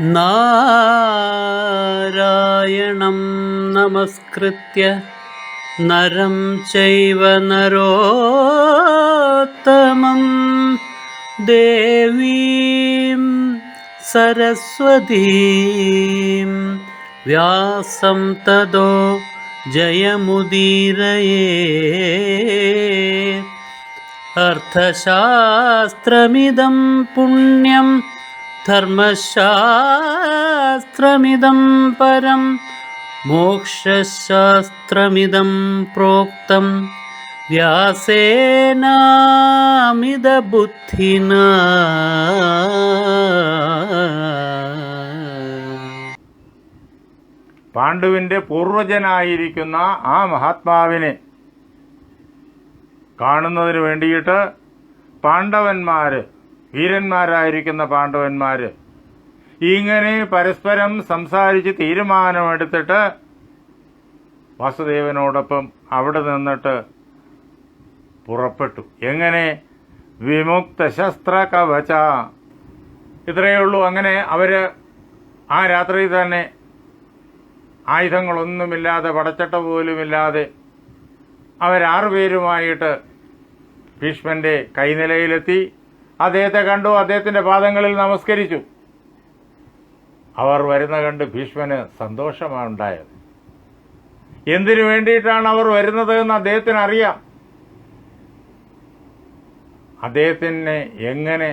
നാരായണം നമസ്കൃത്യ നരം ചൈവ നരോത്തമം ദേവീം സരസ്വതീം വ്യാസം തതോ ജയമുദീരയേ. അർത്ഥശാസ്ത്രമിദം പുണ്യം ധർമ്മശാസ്ത്രമിദം പരം മോക്ഷശാസ്ത്രമിദം പ്രോക്തം വ്യാസേനാമിതബുദ്ധിനാ. പാണ്ഡുവിൻ്റെ പൂർവജനായിരിക്കുന്ന ആ മഹാത്മാവിനെ കാണുന്നതിന് വേണ്ടിയിട്ട് പാണ്ഡവന്മാർ, വീരന്മാരായിരിക്കുന്ന പാണ്ഡവന്മാർ ഇങ്ങനെ പരസ്പരം സംസാരിച്ച് തീരുമാനമെടുത്തിട്ട് വാസുദേവനോടൊപ്പം അവിടെ നിന്നിട്ട് പുറപ്പെട്ടു. എങ്ങനെ? വിമുക്ത ശസ്ത്ര കവച. ഇത്രയേ ഉള്ളൂ. അങ്ങനെ അവർ ആ രാത്രി തന്നെ ആയുധങ്ങളൊന്നുമില്ലാതെ, പടച്ചട്ട പോലുമില്ലാതെ അവരാറുപേരുമായിട്ട് ഭീഷ്മന്റെ കൈനിലയിലെത്തി. അദ്ദേഹത്തെ കണ്ടു, അദ്ദേഹത്തിന്റെ പാദങ്ങളിൽ നമസ്കരിച്ചു. അവർ വരുന്ന കണ്ട് ഭീഷ്മന് സന്തോഷമാണ് ഉണ്ടായത്. എന്തിനു വേണ്ടിയിട്ടാണ് അവർ വരുന്നത് എന്ന് അദ്ദേഹത്തിന് അറിയാം. അദ്ദേഹത്തിനെ എങ്ങനെ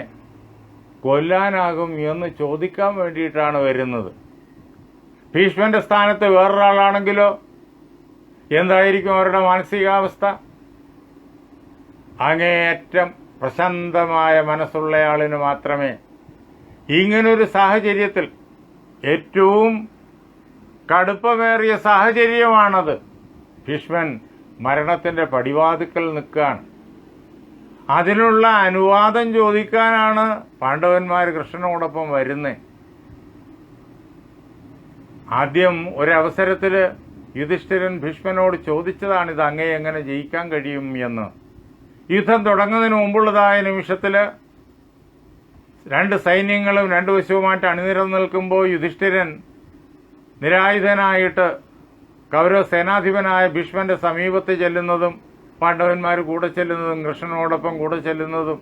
കൊല്ലാനാകും എന്ന് ചോദിക്കാൻ വേണ്ടിയിട്ടാണ് വരുന്നത്. ഭീഷ്മന്റെ സ്ഥാനത്ത് വേറൊരാളാണെങ്കിലോ എന്തായിരിക്കും അവരുടെ മാനസികാവസ്ഥ? അങ്ങേയറ്റം പ്രശാന്തമായ മനസ്സുള്ളയാളിന് മാത്രമേ ഇങ്ങനൊരു സാഹചര്യത്തിൽ, ഏറ്റവും കടുപ്പമേറിയ സാഹചര്യമാണത്, ഭീഷ്മൻ മരണത്തിന്റെ പടിവാതിക്കൽ നിൽക്കുകയാണ്, അതിനുള്ള അനുവാദം ചോദിക്കാനാണ് പാണ്ഡവന്മാർ കൃഷ്ണനോടൊപ്പം വരുന്നത്. ആദ്യം ഒരവസരത്തിൽ യുധിഷ്ഠിരൻ ഭീഷ്മനോട് ചോദിച്ചതാണ്, ഇത് അങ്ങേ എങ്ങനെ ജയിക്കാൻ കഴിയും എന്ന്. യുദ്ധം തുടങ്ങുന്നതിന് മുമ്പുള്ളതായ നിമിഷത്തിൽ രണ്ട് സൈന്യങ്ങളും രണ്ടു വശവുമായിട്ട് അണിനിരന്നു നിൽക്കുമ്പോൾ യുധിഷ്ഠിരൻ നിരായുധനായിട്ട് കൗരവ സേനാധിപനായ ഭീഷ്മന്റെ സമീപത്ത് ചെല്ലുന്നതും പാണ്ഡവന്മാർ കൂടെ ചെല്ലുന്നതും കൃഷ്ണനോടൊപ്പം കൂടെ ചെല്ലുന്നതും,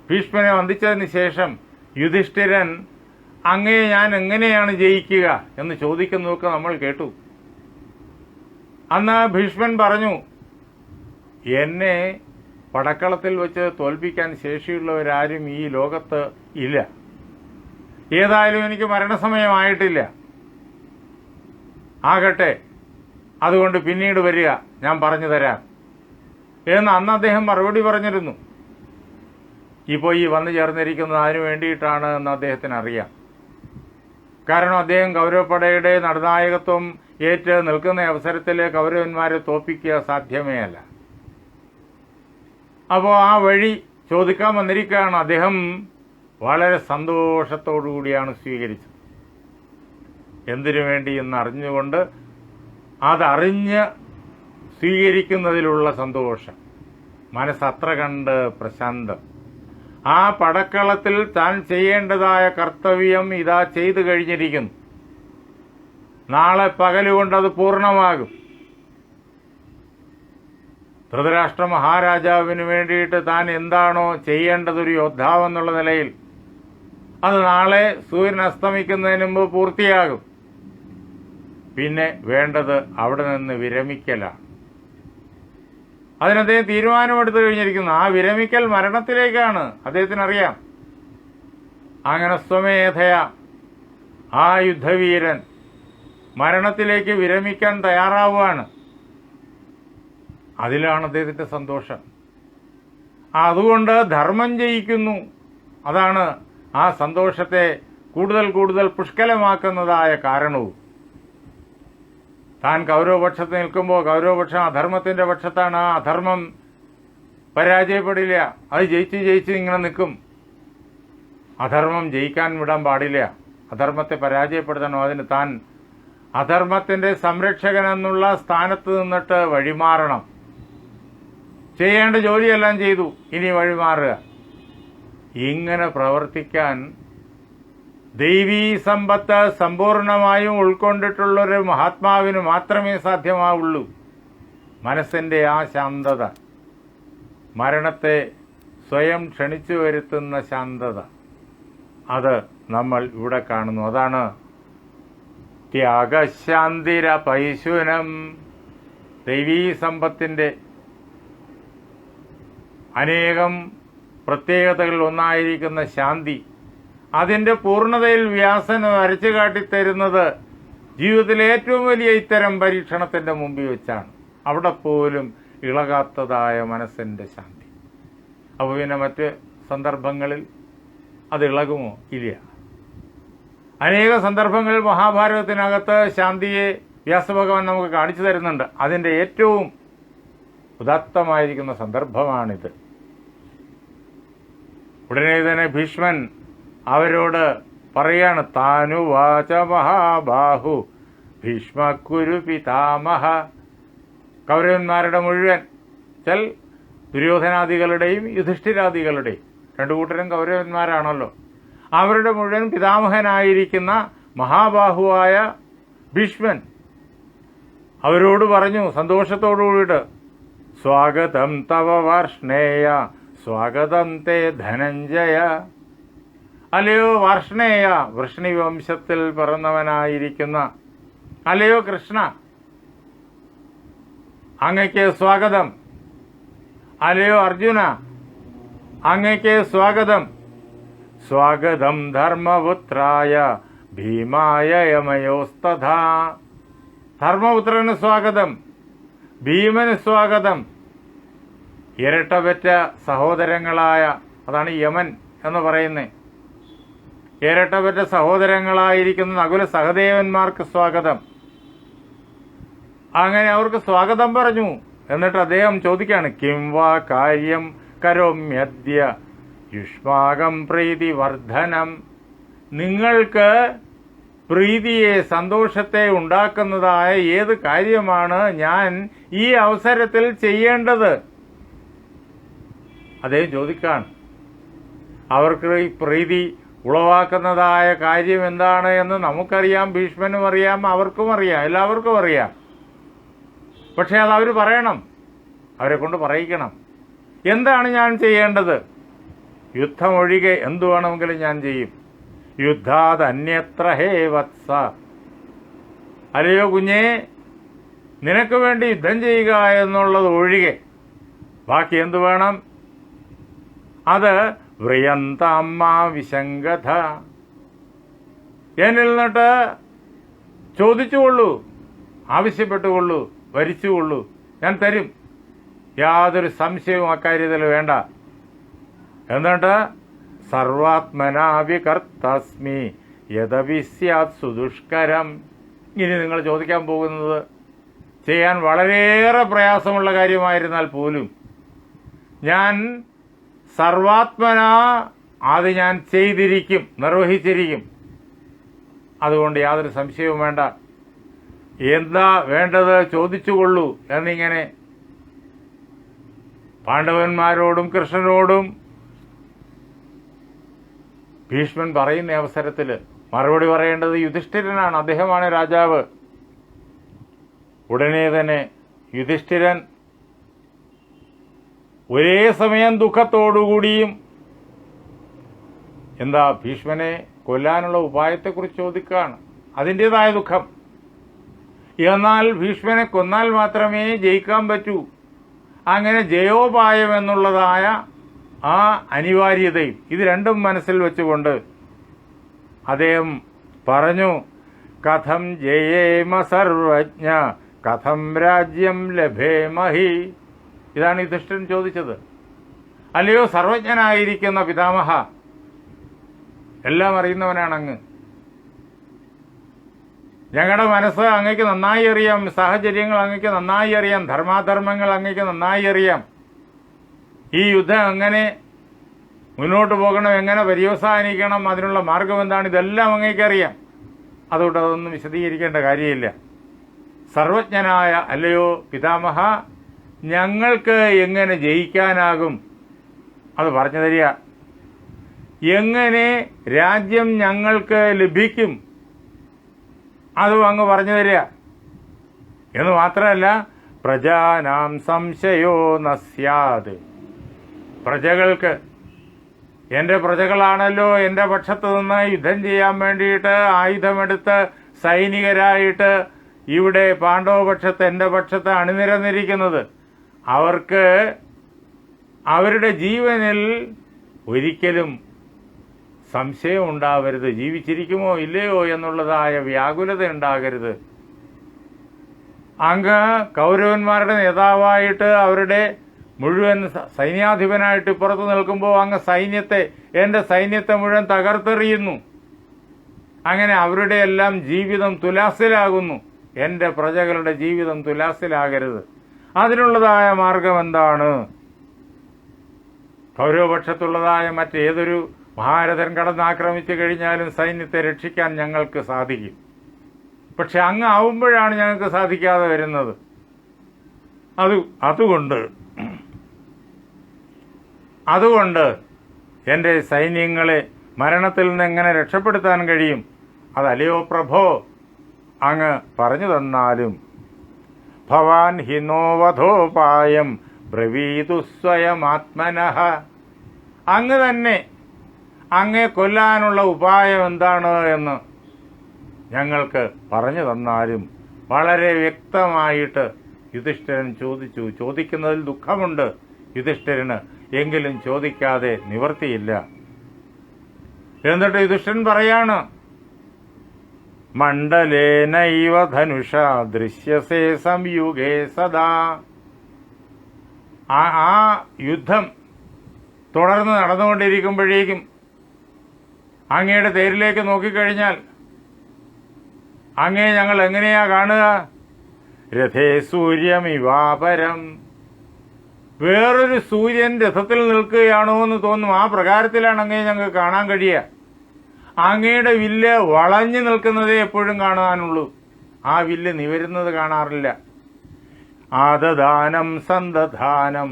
ഭീഷ്മനെ വന്ദിച്ചതിന് ശേഷം യുധിഷ്ഠിരൻ അങ്ങയെ ഞാൻ എങ്ങനെയാണ് ജയിക്കുക എന്ന് ചോദിക്കുന്നതൊക്കെ നമ്മൾ കേട്ടു. അന്ന് ഭീഷ്മൻ പറഞ്ഞു, എന്നെ പടക്കളത്തിൽ വെച്ച് തോൽപ്പിക്കാൻ ശേഷിയുള്ളവരാരും ഈ ലോകത്ത് ഇല്ല. ഏതായാലും എനിക്ക് മരണസമയമായിട്ടില്ല. ആകട്ടെ, അതുകൊണ്ട് പിന്നീട് വരിക, ഞാൻ പറഞ്ഞു തരാം എന്ന് അന്ന് അദ്ദേഹം മറുപടി പറഞ്ഞിരുന്നു. ഇപ്പോൾ ഈ വന്നു ചേർന്നിരിക്കുന്നത് അതിനു വേണ്ടിയിട്ടാണ് എന്ന് അദ്ദേഹത്തിന് അറിയാം. കാരണം അദ്ദേഹം കൗരവപ്പടയുടെ നടുനായകത്വം ഏറ്റ് നിൽക്കുന്ന അവസരത്തിൽ കൗരവന്മാരെ തോൽപ്പിക്കുക സാധ്യമേ അല്ല. അപ്പോൾ ആ വഴി ചോദിക്കാൻ വന്നിരിക്കുകയാണ്. അദ്ദേഹം വളരെ സന്തോഷത്തോടു കൂടിയാണ് സ്വീകരിച്ചത്. എന്തിനു വേണ്ടി എന്ന് അറിഞ്ഞുകൊണ്ട് അതറിഞ്ഞ് സ്വീകരിക്കുന്നതിലുള്ള സന്തോഷം, മനസ്സത്ര കണ്ട് പ്രശാന്തം. ആ പടക്കളത്തിൽ താൻ ചെയ്യേണ്ടതായ കർത്തവ്യം ഇതാ ചെയ്തു കഴിഞ്ഞിരിക്കുന്നു. നാളെ പകലുകൊണ്ടത് പൂർണ്ണമാകും. ധൃതരാഷ്ട്ര മഹാരാജാവിന് വേണ്ടിയിട്ട് താൻ എന്താണോ ചെയ്യേണ്ടതൊരു യോദ്ധാവെന്നുള്ള നിലയിൽ, അത് നാളെ സൂര്യൻ അസ്തമിക്കുന്നതിന് മുമ്പ് പൂർത്തിയാകും. പിന്നെ വേണ്ടത് അവിടെ നിന്ന് വിരമിക്കലാണ്. അതിനദ്ദേഹം തീരുമാനമെടുത്തു കഴിഞ്ഞിരിക്കുന്നു. ആ വിരമിക്കൽ മരണത്തിലേക്കാണ്, അദ്ദേഹത്തിനറിയാം. അങ്ങനെ സ്വമേധയാ ആ യുദ്ധവീരൻ മരണത്തിലേക്ക് വിരമിക്കാൻ തയ്യാറാവുകയാണ്. അതിലാണ് അദ്ദേഹത്തിന്റെ സന്തോഷം. അതുകൊണ്ട് ധർമ്മം ജയിക്കുന്നു. അതാണ് ആ സന്തോഷത്തെ കൂടുതൽ കൂടുതൽ പുഷ്കലമാക്കുന്നതായ കാരണവും. താൻ കൗരവപക്ഷത്ത് നിൽക്കുമ്പോൾ കൗരവപക്ഷം അധർമ്മത്തിന്റെ പക്ഷത്താണ്. ആ അധർമ്മം പരാജയപ്പെടില്ല, അത് ജയിച്ച് ഇങ്ങനെ നിൽക്കും. അധർമ്മം ജയിക്കാൻ വിടാൻ പാടില്ല, അധർമ്മത്തെ പരാജയപ്പെടുത്തണം. അതിന് താൻ അധർമ്മത്തിന്റെ സംരക്ഷകനെന്നുള്ള സ്ഥാനത്ത് നിന്നിട്ട് വഴിമാറണം. ചെയ്യേണ്ട ജോലിയെല്ലാം ചെയ്തു, ഇനി വഴിമാറുക. ഇങ്ങനെ പ്രവർത്തിക്കാൻ ദൈവീ സമ്പത്ത് സമ്പൂർണമായും ഉൾക്കൊണ്ടിട്ടുള്ളൊരു മഹാത്മാവിന് മാത്രമേ സാധ്യമാവുള്ളൂ. മനസ്സിൻ്റെ ആ ശാന്തത, മരണത്തെ സ്വയം ക്ഷണിച്ചു വരുത്തുന്ന ശാന്തത, അത് നമ്മൾ ഇവിടെ കാണുന്നു. അതാണ് ത്യാഗശാന്തിര പൈശുനം. ദൈവീ സമ്പത്തിൻ്റെ അനേകം പ്രത്യേകതകളിൽ ഒന്നായിരിക്കുന്ന ശാന്തി, അതിൻ്റെ പൂർണ്ണതയിൽ വ്യാസൻ വരച്ചു കാട്ടിത്തരുന്നത് ജീവിതത്തിലെ ഏറ്റവും വലിയ ഇത്തരം പരീക്ഷണത്തിൻ്റെ മുമ്പിൽ വെച്ചാണ്. അവിടെ പോലും ഇളകാത്തതായ മനസ്സിൻ്റെ ശാന്തി. അപ്പോൾ പിന്നെ മറ്റ് സന്ദർഭങ്ങളിൽ അത് ഇളകുമോ? ഇല്ല. അനേക സന്ദർഭങ്ങളിൽ മഹാഭാരതത്തിനകത്ത് ശാന്തിയെ വ്യാസഭഗവാൻ നമുക്ക് കാണിച്ചു തരുന്നുണ്ട്. അതിൻ്റെ ഏറ്റവും ഉദാത്തമായിരിക്കുന്ന സന്ദർഭമാണിത്. ഉടനെ തന്നെ ഭീഷ്മൻ അവരോട് പറയാണ്, താനുവാച മഹാബാഹു ഭീഷ്മക്കുരു പിതാമഹ. കൗരവന്മാരുടെ മുഴുവൻ, ചൽ ദുര്യോധനാദികളുടെയും യുധിഷ്ഠിരാദികളുടെയും, രണ്ടു കൂട്ടരും കൗരവന്മാരാണല്ലോ, അവരുടെ മുഴുവൻ പിതാമഹനായിരിക്കുന്ന മഹാബാഹുവായ ഭീഷ്മൻ അവരോട് പറഞ്ഞു സന്തോഷത്തോടുകൂടിയിട്ട്, സ്വാഗതം തവ വാർഷ്ണേയ സ്വാഗതം തേ ധനഞ്ജയ. അല്ലയോ വാർഷ്ണേയ, വൃഷ്ണി വംശത്തിൽ പിറന്നവനായിരിക്കുന്ന അല്ലയോ കൃഷ്ണ, അങ്ങയ്ക്ക് സ്വാഗതം. അല്ലയോ അർജുന, അങ്ങയ്ക്ക് സ്വാഗതം. സ്വാഗതം ധർമ്മപുത്രായ ഭീമായ യമയോസ്തഥാ. ധർമ്മപുത്രന് സ്വാഗതം, ഭീമന് സ്വാഗതം. ഇരട്ടപെറ്റ സഹോദരങ്ങളായ, അതാണ് യമൻ എന്ന് പറയുന്നത്, ഇരട്ടപെറ്റ സഹോദരങ്ങളായിരിക്കുന്ന നകുല സഹദേവന്മാർക്ക് സ്വാഗതം. അങ്ങനെ അവർക്ക് സ്വാഗതം പറഞ്ഞു. എന്നിട്ട് അദ്ദേഹം ചോദിക്കുകയാണ്, കിം വാ കാര്യം കരോമ്യദ്യ യുഷ്മാകം പ്രീതി വർദ്ധനം. നിങ്ങൾക്ക് പ്രീതിയെ, സന്തോഷത്തെ ഉണ്ടാക്കുന്നതായ ഏത് കാര്യമാണ് ഞാൻ ഈ അവസരത്തിൽ ചെയ്യേണ്ടത്? അദ്ദേഹം ചോദിക്കാണ്. അവർക്ക് ഈ പ്രീതി ഉളവാക്കുന്നതായ കാര്യം എന്താണ് എന്ന് നമുക്കറിയാം, ഭീഷ്മനും അറിയാം, അവർക്കും അറിയാം, എല്ലാവർക്കും അറിയാം. പക്ഷേ അത് അവർ പറയണം, അവരെ കൊണ്ട് പറയിക്കണം. എന്താണ് ഞാൻ ചെയ്യേണ്ടത്? യുദ്ധമൊഴികെ എന്തു വേണമെങ്കിലും ഞാൻ ചെയ്യും. യുദ്ധാത് അന്യത്ര ഹേ വത്സ. അല്ലയോ കുഞ്ഞേ, നിനക്ക് വേണ്ടി യുദ്ധം ചെയ്യുക എന്നുള്ളത് ഒഴികെ ബാക്കി എന്തു വേണം? അത് വ്രിയന്തമ്മ വിശങ്കഥ. എന്നിൽ നിന്നിട്ട് ചോദിച്ചുകൊള്ളൂ, ആവശ്യപ്പെട്ടുകൊള്ളൂ, വരിച്ചുകൊള്ളൂ, ഞാൻ തരും. യാതൊരു സംശയവും അക്കാര്യത്തിൽ വേണ്ട. എന്നിട്ട് സർവാത്മനാവികർത്തസ്മി യദപി സ്യാത് സുദുഷ്കരം. ഇനി നിങ്ങൾ ചോദിക്കാൻ പോകുന്നത് ചെയ്യാൻ വളരെയേറെ പ്രയാസമുള്ള കാര്യമായിരുന്നാൽ പോലും ഞാൻ സർവാത്മന അത് ഞാൻ ചെയ്തിരിക്കും, നിർവഹിച്ചിരിക്കും. അതുകൊണ്ട് യാതൊരു സംശയവും വേണ്ട. എന്താ വേണ്ടത് ചോദിച്ചുകൊള്ളൂ എന്നിങ്ങനെ പാണ്ഡവന്മാരോടും കൃഷ്ണനോടും ഭീഷ്മൻ പറയുന്ന അവസരത്തിൽ മറുപടി പറയേണ്ടത് യുധിഷ്ഠിരനാണ്. അദ്ദേഹമാണ് രാജാവ്. ഉടനെ തന്നെ യുധിഷ്ഠിരൻ ഒരേ സമയം ദുഃഖത്തോടുകൂടിയും എന്താ ഭീഷ്മനെ കൊല്ലാനുള്ള ഉപായത്തെക്കുറിച്ച് ചോദിക്കുകയാണ്. അതിൻ്റെതായ ദുഃഖം. എന്നാൽ ഭീഷ്മനെ കൊന്നാൽ മാത്രമേ ജയിക്കാൻ പറ്റൂ. അങ്ങനെ ജയോപായം എന്നുള്ളതായ ആ അനിവാര്യതയും ഇത് രണ്ടും മനസ്സിൽ വെച്ചുകൊണ്ട് അദ്ദേഹം പറഞ്ഞു, കഥം ജയേമ സർവജ്ഞ കഥം രാജ്യം ലഭേമഹി. ഇതാണ് യുധിഷ്ഠിരൻ ചോദിച്ചത്. അല്ലയോ സർവജ്ഞനായിരിക്കുന്ന പിതാമഹ, എല്ലാം അറിയുന്നവനാണ് അങ്ങ്. ഞങ്ങളുടെ മനസ്സ് അങ്ങയ്ക്ക് നന്നായി അറിയാം, സാഹചര്യങ്ങൾ അങ്ങയ്ക്ക് നന്നായി അറിയാം, ധർമാധർമ്മങ്ങൾ അങ്ങയ്ക്ക് നന്നായി അറിയാം. ഈ യുദ്ധം എങ്ങനെ മുന്നോട്ട് പോകണം, എങ്ങനെ പര്യവസാനിക്കണം, അതിനുള്ള മാർഗം എന്താണ്, ഇതെല്ലാം അങ്ങയ്ക്കറിയാം. അതുകൊണ്ട് അതൊന്നും വിശദീകരിക്കേണ്ട കാര്യമില്ല. സർവജ്ഞനായ അല്ലയോ പിതാമഹ, ഞങ്ങൾക്ക് എങ്ങനെ ജയിക്കാനാകും അത് പറഞ്ഞു തരിക. എങ്ങനെ രാജ്യം ഞങ്ങൾക്ക് ലഭിക്കും അതും അങ്ങ് പറഞ്ഞു തരിക. എന്ന് മാത്രമല്ല, പ്രജാനാം സംശയോ നസ്യാത്, പ്രജകൾക്ക്, എൻ്റെ പ്രജകളാണല്ലോ എൻ്റെ പക്ഷത്ത് നിന്ന് യുദ്ധം ചെയ്യാൻ വേണ്ടിയിട്ട് ആയുധമെടുത്ത് സൈനികരായിട്ട് ഇവിടെ പാണ്ഡവപക്ഷത്ത് എൻ്റെ പക്ഷത്ത് അണിനിരന്നിരിക്കുന്നത്, അവർക്ക് അവരുടെ ജീവനിൽ ഒരിക്കലും സംശയം ഉണ്ടാവരുത്, ജീവിച്ചിരിക്കുമോ ഇല്ലയോ എന്നുള്ളതായ വ്യാകുലത ഉണ്ടാകരുത്. അങ്ങ് കൗരവന്മാരുടെ നേതാവായിട്ട് അവരുടെ മുഴുവൻ സൈന്യാധിപനായിട്ട് ഇപ്പുറത്ത് നിൽക്കുമ്പോൾ അങ്ങ് എൻ്റെ സൈന്യത്തെ മുഴുവൻ തകർത്തെറിയുന്നു. അങ്ങനെ അവരുടെ എല്ലാം ജീവിതം തുലാസിലാകുന്നു. എൻ്റെ പ്രജകളുടെ ജീവിതം തുലാസിലാകരുത്. അതിനുള്ളതായ മാർഗം എന്താണ്? കൗരവപക്ഷത്തുള്ളതായ മറ്റേതൊരു മഹാരഥൻ കടന്നാക്രമിച്ചു കഴിഞ്ഞാലും സൈന്യത്തെ രക്ഷിക്കാൻ ഞങ്ങൾക്ക് സാധിക്കും. പക്ഷെ അങ്ങ് ആവുമ്പോഴാണ് ഞങ്ങൾക്ക് സാധിക്കാതെ വരുന്നത്. അതുകൊണ്ട് എൻ്റെ സൈന്യങ്ങളെ മരണത്തിൽ നിന്ന് എങ്ങനെ രക്ഷപ്പെടുത്താൻ കഴിയും? അതല്ലയോ പ്രഭോ അങ്ങ് പറഞ്ഞു തന്നാലും. ഭവാൻ ഹിനോവധോപായം ബ്രവീതു സ്വയമാത്മനഃ, അങ്ങ് തന്നെ അങ്ങേ കൊല്ലാനുള്ള ഉപായം എന്താണ് എന്ന് ഞങ്ങൾക്ക് പറഞ്ഞു തന്നാലും. വളരെ വ്യക്തമായിട്ട് യുധിഷ്ഠിരൻ ചോദിച്ചു. ചോദിക്കുന്നതിൽ ദുഃഖമുണ്ട് യുധിഷ്ഠിരന്, എങ്കിലും ചോദിക്കാതെ നിവർത്തിയില്ല. എന്നിട്ട് യുധിഷ്ഠിരൻ പറയാണ്, മണ്ഡലേനൈവ ധനുഷ ദൃശ്യസേ സംയുഗേ സദാ. ആ യുദ്ധം തുടർന്ന് നടന്നുകൊണ്ടിരിക്കുമ്പോഴേക്കും അങ്ങയുടെ തേരിലേക്ക് നോക്കിക്കഴിഞ്ഞാൽ അങ്ങേ ഞങ്ങൾ എങ്ങനെയാ കാണുക? രഥേ സൂര്യമിവാപരം, വേറൊരു സൂര്യൻ രഥത്തിൽ നിൽക്കുകയാണോ എന്ന് തോന്നും. ആ പ്രകാരത്തിലാണ് അങ്ങയെ ഞങ്ങൾക്ക് കാണാൻ കഴിയുക. അങ്ങയുടെ വില്ല് വളഞ്ഞു നിൽക്കുന്നതേ എപ്പോഴും കാണാനുള്ളൂ, ആ വില്ല് നിവരുന്നത് കാണാറില്ല. ആദദാനം സന്തധാനം,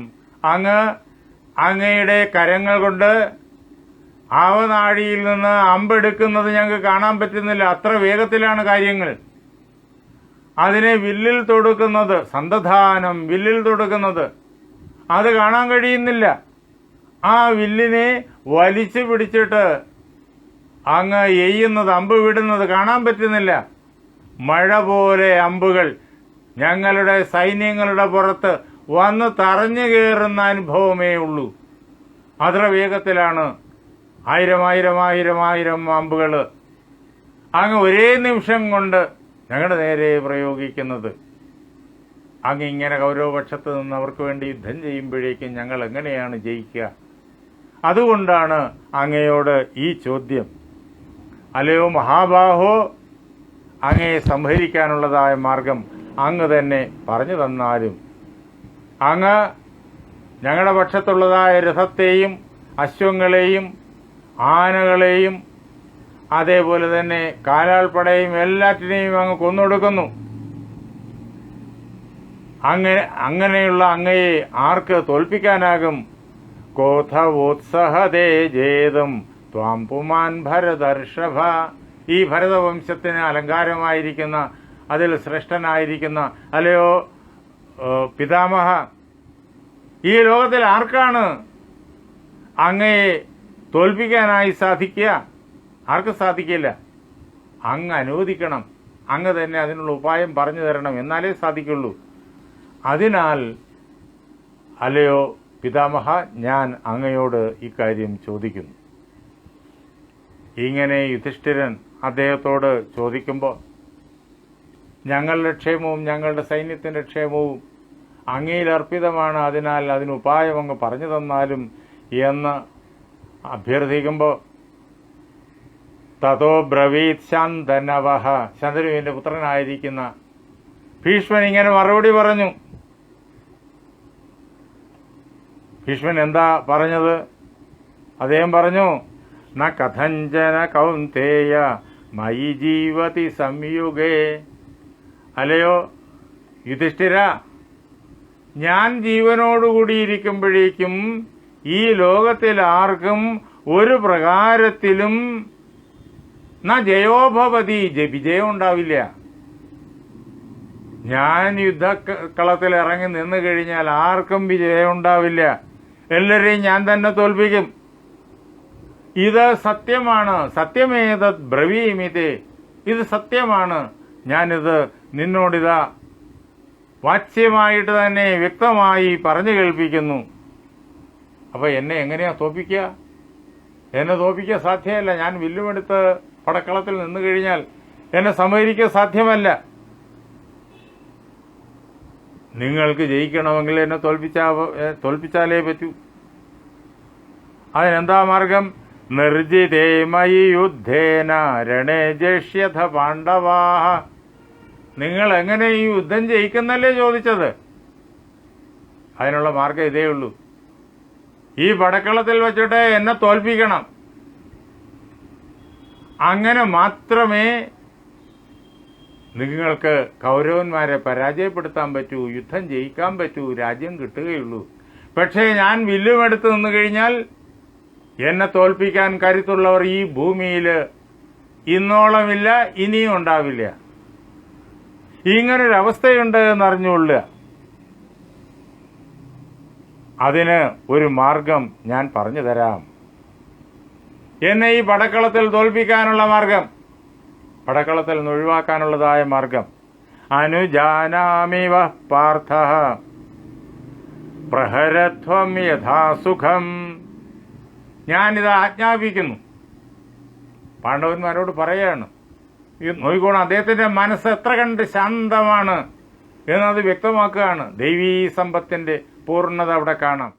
അങ്ങയുടെ കരങ്ങൾ കൊണ്ട് ആവനാഴിയിൽ നിന്ന് അമ്പെടുക്കുന്നത് ഞങ്ങൾക്ക് കാണാൻ പറ്റുന്നില്ല. അത്ര വേഗത്തിലാണ് കാര്യങ്ങൾ. അതിനെ വില്ലിൽ തൊടുക്കുന്നത്, സന്തധാനം വില്ലിൽ തൊടുക്കുന്നത്, അത് കാണാൻ കഴിയുന്നില്ല. ആ വില്ലിനെ വലിച്ചു പിടിച്ചിട്ട് അങ്ങ് എയ്യുന്നത്, അമ്പ് വിടുന്നത് കാണാൻ പറ്റുന്നില്ല. മഴ പോലെ അമ്പുകൾ ഞങ്ങളുടെ സൈന്യങ്ങളുടെ പുറത്ത് വന്ന് തറഞ്ഞു കയറുന്ന അനുഭവമേ ഉള്ളൂ. അത്ര വേഗത്തിലാണ് ആയിരം അമ്പുകൾ അങ്ങ് ഒരേ നിമിഷം കൊണ്ട് ഞങ്ങളുടെ നേരെ പ്രയോഗിക്കുന്നത്. അങ്ങ് ഇങ്ങനെ കൗരവപക്ഷത്ത് നിന്ന് അവർക്ക് വേണ്ടി യുദ്ധം ചെയ്യുമ്പോഴേക്കും ഞങ്ങൾ എങ്ങനെയാണ് ജയിക്കുക? അതുകൊണ്ടാണ് അങ്ങയോട് ഈ ചോദ്യം. അല്ലയോ മഹാബാഹോ, അങ്ങയെ സംഹരിക്കാനുള്ളതായ മാർഗം അങ്ങ് തന്നെ പറഞ്ഞു തന്നാലും. അങ്ങ് ഞങ്ങളുടെ പക്ഷത്തുള്ളതായ രഥത്തെയും അശ്വങ്ങളെയും ആനകളെയും അതേപോലെ തന്നെ കാലാൾപ്പടയും എല്ലാറ്റിനെയും അങ്ങ് കൊന്നൊടുക്കുന്നു. അങ്ങനെയുള്ള അങ്ങയെ ആർക്ക് തോൽപ്പിക്കാനാകും? കോഥവോത്സഹതേ ജേതം ത്വാം പുമാൻ ഭരതർഷഭ, ഈ ഭരതവംശത്തിന് അലങ്കാരമായിരിക്കുന്ന, അതിൽ ശ്രേഷ്ഠനായിരിക്കുന്ന അല്ലയോ പിതാമഹ, ഈ ലോകത്തിൽ ആർക്കാണ് അങ്ങയെ തോൽപ്പിക്കാനായി സാധിക്കുക? ആർക്കും സാധിക്കില്ല. അങ്ങ് അനുവദിക്കണം, അങ്ങ് തന്നെ അതിനുള്ള ഉപായം പറഞ്ഞു തരണം, എന്നാലേ സാധിക്കുള്ളൂ. അതിനാൽ അല്ലയോ പിതാമഹ, ഞാൻ അങ്ങയോട് ഇക്കാര്യം ചോദിക്കുന്നു. ഇങ്ങനെ യുധിഷ്ഠിരൻ അദ്ദേഹത്തോട് ചോദിക്കുമ്പോൾ, ഞങ്ങളുടെ ക്ഷേമവും ഞങ്ങളുടെ സൈന്യത്തിൻ്റെ ക്ഷേമവും അങ്ങയിൽ അർപ്പിതമാണ്, അതിനാൽ അതിന് ഉപായം അങ്ങ് പറഞ്ഞു തന്നാലും എന്ന് അഭ്യർത്ഥിക്കുമ്പോൾ, തതോ ബ്രവീത് ശന്തനവഃ, ശന്തനുവിൻ്റെ പുത്രനായിരിക്കുന്ന ഭീഷ്മൻ ഇങ്ങനെ മറുപടി പറഞ്ഞു. ഭീഷ്മൻ എന്താ പറഞ്ഞത്? അദ്ദേഹം പറഞ്ഞു, ന കഥഞ്ചന കൗന്തേയ മയി ജീവതി സംയുഗേ. അല്ലയോ യുധിഷ്ഠിര, ഞാൻ ജീവനോടുകൂടിയിരിക്കുമ്പോഴേക്കും ഈ ലോകത്തിൽ ആർക്കും ഒരു പ്രകാരത്തിലും ജയോഭവതി, വിജയം ഉണ്ടാവില്ല. ഞാൻ യുദ്ധക്കളത്തിൽ ഇറങ്ങി നിന്ന് കഴിഞ്ഞാൽ ആർക്കും വിജയം ഉണ്ടാവില്ല. എല്ലാവരെയും ഞാൻ തന്നെ തോൽപ്പിക്കും. ഇത് സത്യമാണ്. സത്യമേതത് ബ്രവീമിതേ, ഇത് സത്യമാണ്. ഞാനിത് നിന്നോടിതാ വാച്യമായിട്ട് തന്നെ വ്യക്തമായി പറഞ്ഞു കേൾപ്പിക്കുന്നു. അപ്പോൾ എന്നെ എങ്ങനെയാ തോൽപ്പിക്കുക? എന്നെ തോൽപ്പിക്കാൻ സാധ്യമല്ല. ഞാൻ വില്ലുമെടുത്ത് പടക്കളത്തിൽ നിന്ന് കഴിഞ്ഞാൽ എന്നെ സമീപിക്കാൻ സാധ്യമല്ല. നിങ്ങൾക്ക് ജയിക്കണമെങ്കിൽ എന്നെ തോൽപ്പിച്ചാലേ പറ്റൂ. അതിനെന്താ മാർഗം? നിർജിതേ മയി യുദ്ധേന രണേ ജക്ഷ്യഥ പാണ്ഡവാഹ. നിങ്ങൾ എങ്ങനെ ഈ യുദ്ധം ജയിക്കുന്നല്ലേ ചോദിച്ചത്? അതിനുള്ള മാർഗം ഇതേ ഉള്ളൂ. ഈ പടക്കളത്തിൽ വെച്ചിട്ട് എന്നെ തോൽപ്പിക്കണം. അങ്ങനെ മാത്രമേ നിങ്ങൾക്ക് കൗരവന്മാരെ പരാജയപ്പെടുത്താൻ പറ്റൂ, യുദ്ധം ജയിക്കാൻ പറ്റൂ, രാജ്യം കിട്ടുകയുള്ളൂ. പക്ഷേ ഞാൻ വില്ലുമെടുത്ത് നിന്ന് കഴിഞ്ഞാൽ എന്നെ തോൽപ്പിക്കാൻ കരുത്തുള്ളവർ ഈ ഭൂമിയിൽ ഇന്നോളമില്ല, ഇനിയും ഉണ്ടാവില്ല. ഇങ്ങനൊരവസ്ഥയുണ്ട് എന്നറിഞ്ഞുകൊള്ളുക. അതിന് ഒരു മാർഗം ഞാൻ പറഞ്ഞു തരാം. എന്നെ ഈ പടക്കളത്തിൽ തോൽപ്പിക്കാനുള്ള മാർഗം, പടക്കളത്തിൽ നിന്ന് ഒഴിവാക്കാനുള്ളതായ മാർഗം. അനുജാനാമിവ പാർത്ഥ പ്രഹരത്വം യഥാസുഖം. ഞാനിത് ആജ്ഞാപിക്കുന്നു. പാണ്ഡവന്മാരോട് പറയാണ്. നോക്കിക്കോണം, അദ്ദേഹത്തിന്റെ മനസ്സ് എത്ര കണ്ട് ശാന്തമാണ് എന്നത് വ്യക്തമാക്കുകയാണ്. ദൈവീ സമ്പത്തിന്റെ പൂർണ്ണത അവിടെ കാണാം.